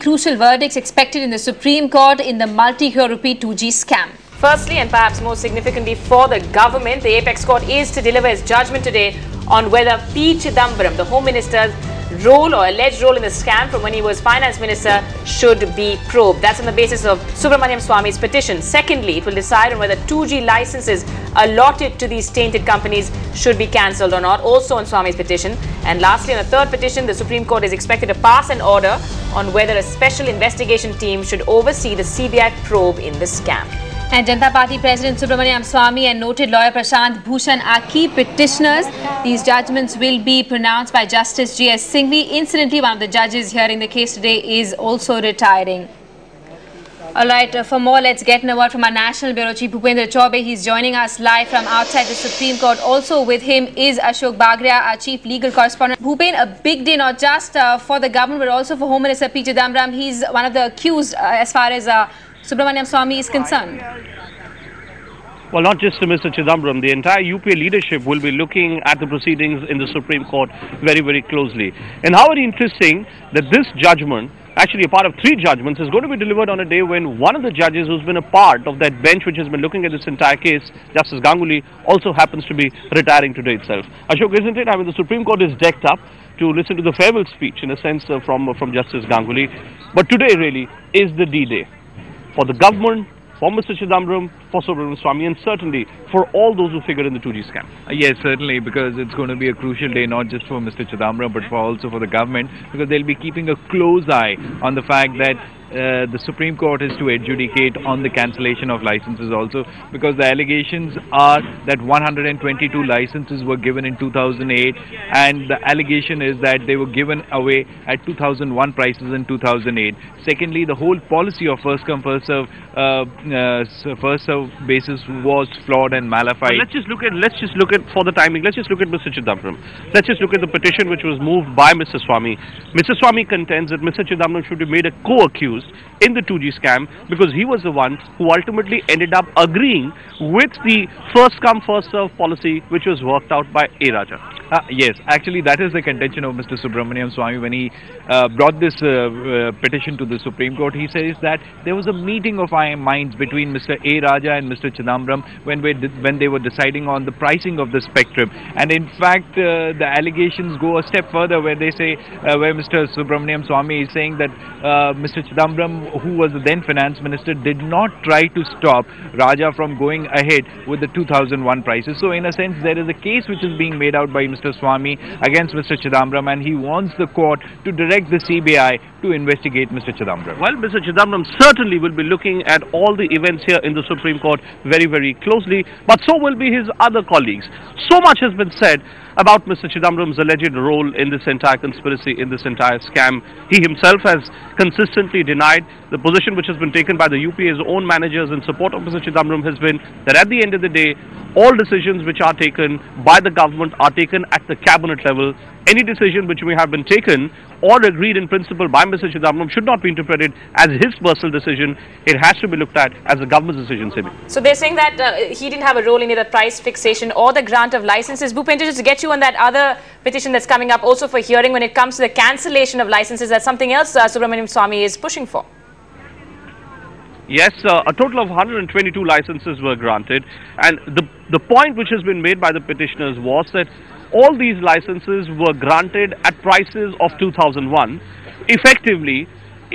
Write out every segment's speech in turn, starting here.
crucial verdicts expected in the Supreme Court in the multi-crore rupee 2G scam. Firstly, and perhaps more significantly for the government, the Apex Court is to deliver its judgment today on whether P Chidambaram, the Home Minister's role or alleged role in the scam from when he was Finance Minister, should be probed. That's on the basis of Subramanian Swamy's petition. Secondly, it will decide on whether 2G licenses allotted to these tainted companies should be cancelled or not, also on Swamy's petition. And lastly, on a third petition, the Supreme Court is expected to pass an order on whether a special investigation team should oversee the CBI probe in the scam. And Janata Party President Subramanian Swamy and noted lawyer Prashant Bhushan are key petitioners. These judgments will be pronounced by Justice G.S. Singh. Incidentally, one of the judges hearing the case today is also retiring. Alright, for more, let's get a word from our National Bureau Chief Bhupendra Chaubey. He's joining us live from outside the Supreme Court. Also with him is Ashok Bagria, our Chief Legal Correspondent. Bhupen, a big day not just for the government but also for Home Minister P Chidambaram. He's one of the accused as far as Subramanian Swamy is concerned. Well, not just to Mr. Chidambaram, the entire UPA leadership will be looking at the proceedings in the Supreme Court very, very closely. And how very interesting that this judgment, actually a part of 3 judgments, is going to be delivered on a day when one of the judges who's been a part of that bench which has been looking at this entire case, Justice Ganguly, also happens to be retiring today itself. Ashok, isn't it? I mean, the Supreme Court is decked up to listen to the farewell speech, in a sense, from Justice Ganguly. But today really is the D-Day for the government, for Mr. Chidambaram, for Subramanian Swamy, and certainly for all those who figured in the 2G scam. Yes, certainly, because it's going to be a crucial day not just for Mr. Chidambaram but also for the government, because they'll be keeping a close eye on the fact that the Supreme Court is to adjudicate on the cancellation of licenses also, because the allegations are that 122 licenses were given in 2008 and the allegation is that they were given away at 2001 prices in 2008. Secondly, the whole policy of first come first serve basis was flawed and malafide. Let's just look at for the timing. Let's just look at Mr. Chidambaram. Let's just look at the petition which was moved by Mr. Swamy. Mr. Swamy contends that Mr. Chidambaram should be made a co-accused in the 2G scam because he was the one who ultimately ended up agreeing with the first come first serve policy which was worked out by A. Raja. Yes, actually that is the contention of Mr. Subramanian Swamy when he brought this petition to the Supreme Court. He says that there was a meeting of minds between Mr. A. Raja and Mr. Chidambaram when they were deciding on the pricing of the spectrum. And in fact, the allegations go a step further where they say, where Mr. Subramanian Swamy is saying that Mr. Chidambaram, who was the then Finance Minister, did not try to stop Raja from going ahead with the 2001 prices. So in a sense, there is a case which is being made out by Mr. Swamy against Mr. Chidambaram, and he wants the court to direct the CBI to investigate Mr. Chidambaram. Well, Mr. Chidambaram certainly will be looking at all the events here in the Supreme Court very, very closely, but so will be his other colleagues. So much has been said about Mr. Chidambaram's alleged role in this entire conspiracy, in this entire scam. He himself has consistently denied. The position which has been taken by the UPA's own managers in support of Mr. Chidambaram has been that at the end of the day, all decisions which are taken by the government are taken at the cabinet level. Any decision which may have been taken or agreed in principle by Mr. Chidambaram should not be interpreted as his personal decision. It has to be looked at as a government's decision, Sibal. So they're saying that he didn't have a role in either price fixation or the grant of licenses. Bhupendra, just to get you on that other petition that's coming up also for hearing when it comes to the cancellation of licenses, that's something else Subramanian Swamy is pushing for. Yes, a total of 122 licenses were granted, and the point which has been made by the petitioners was that all these licenses were granted at prices of 2001. Effectively,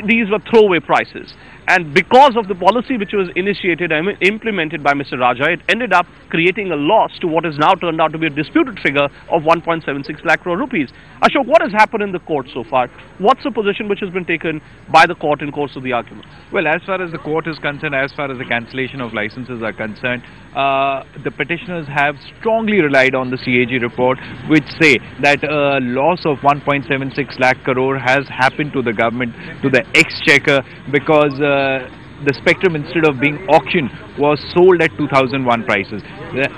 these were throwaway prices. And because of the policy which was initiated and implemented by Mr. Raja, it ended up creating a loss to what has now turned out to be a disputed figure of 1.76 lakh crore rupees. Ashok, what has happened in the court so far? What's the position which has been taken by the court in course of the argument? Well, as far as the court is concerned, as far as the cancellation of licenses are concerned, the petitioners have strongly relied on the CAG report, which say that a loss of 1.76 lakh crore has happened to the government, to the exchequer, because the spectrum, instead of being auctioned was sold at 2001 prices.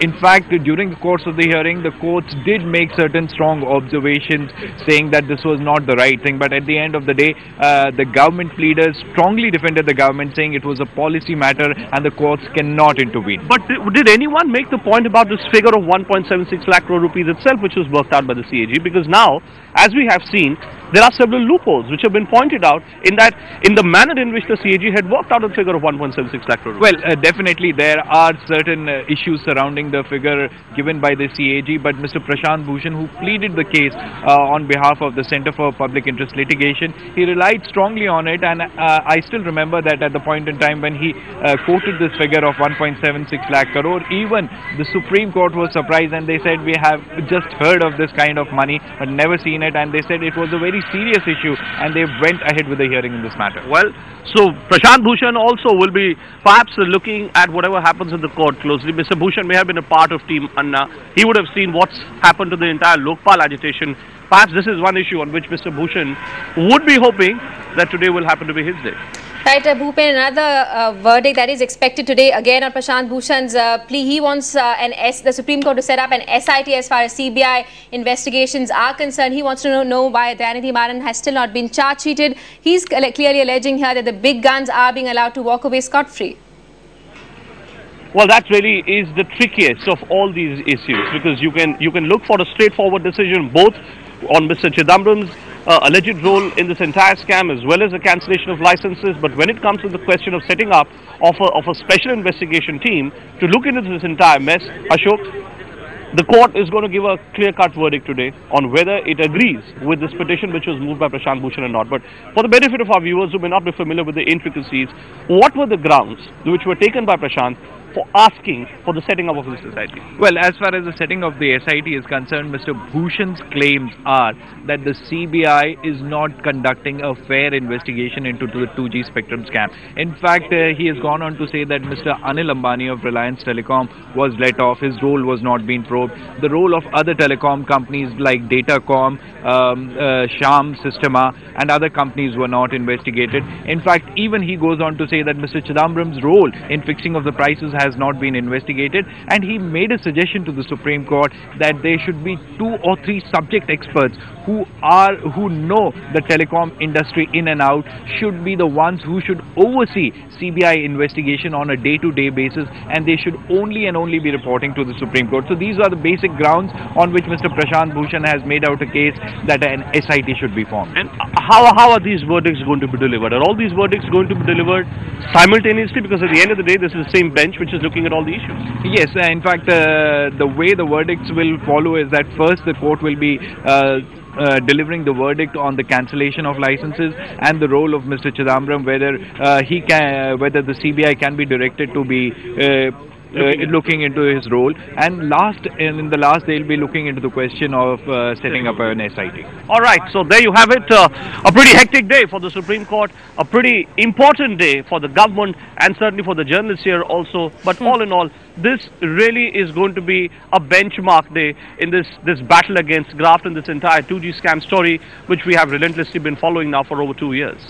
In fact, during the course of the hearing, the courts did make certain strong observations saying that this was not the right thing, but at the end of the day, the government pleaders strongly defended the government, saying it was a policy matter and the courts cannot intervene. But did anyone make the point about this figure of 1.76 lakh crore rupees itself, which was worked out by the CAG? Because now, as we have seen, there are several loopholes which have been pointed out in the manner in which the CAG had worked out a figure of 1.76 lakh crore rupees. Well, definitely there are certain issues surrounding the figure given by the CAG, but Mr. Prashant Bhushan, who pleaded the case on behalf of the Centre for Public Interest Litigation, he relied strongly on it, and I still remember that at the point in time when he quoted this figure of 1.76 lakh crore, even the Supreme Court was surprised, and they said we have just heard of this kind of money but never seen it, and they said it was a very serious issue, and they went ahead with the hearing in this matter. Well, so Prashant Bhushan also will be perhaps looking at whatever happens in the court closely. Mr. Bhushan may have been a part of Team Anna. He would have seen what's happened to the entire Lokpal agitation. Perhaps this is one issue on which Mr. Bhushan would be hoping that today will happen to be his day. Right, Bhupen, another verdict that is expected today again on Prashant Bhushan's plea. He wants the Supreme Court to set up an SIT as far as CBI investigations are concerned. He wants to know why Dayanidhi Maran has still not been charge-sheeted. He's clearly alleging here that the big guns are being allowed to walk away scot-free. Well, that really is the trickiest of all these issues, because you can look for a straightforward decision both on Mr. Chidambaram's alleged role in this entire scam as well as the cancellation of licenses, but when it comes to the question of setting up of a special investigation team to look into this entire mess, Ashok, the court is going to give a clear-cut verdict today on whether it agrees with this petition which was moved by Prashant Bhushan or not. But for the benefit of our viewers who may not be familiar with the intricacies, what were the grounds which were taken by Prashant for asking for the setting up of this SIT? Well, as far as the setting of the SIT is concerned, Mr. Bhushan's claims are that the CBI is not conducting a fair investigation into the 2G spectrum scam. In fact, he has gone on to say that Mr. Anil Ambani of Reliance Telecom was let off, his role was not being probed. The role of other telecom companies like Datacom, Sham, Systema and other companies were not investigated. In fact, even he goes on to say that Mr. Chidambaram's role in fixing of the prices has not been investigated, and he made a suggestion to the Supreme Court that there should be 2 or 3 subject experts who know the telecom industry in and out, should be the ones who should oversee CBI investigation on a day-to-day basis, and they should only and only be reporting to the Supreme Court. So these are the basic grounds on which Mr. Prashant Bhushan has made out a case that an SIT should be formed. And how are these verdicts going to be delivered? Are all these verdicts going to be delivered simultaneously? Because at the end of the day, this is the same bench which is looking at all the issues. Yes, in fact, the way the verdicts will follow is that first the court will be delivering the verdict on the cancellation of licenses and the role of Mr. Chidambaram, whether whether the CBI can be directed to be looking into his role, and in the last they'll be looking into the question of setting up an SIT. All right, so there you have it. A pretty hectic day for the Supreme Court, a pretty important day for the government and certainly for the journalists here also. But all in all, this really is going to be a benchmark day in this battle against graft and this entire 2G scam story, which we have relentlessly been following now for over 2 years.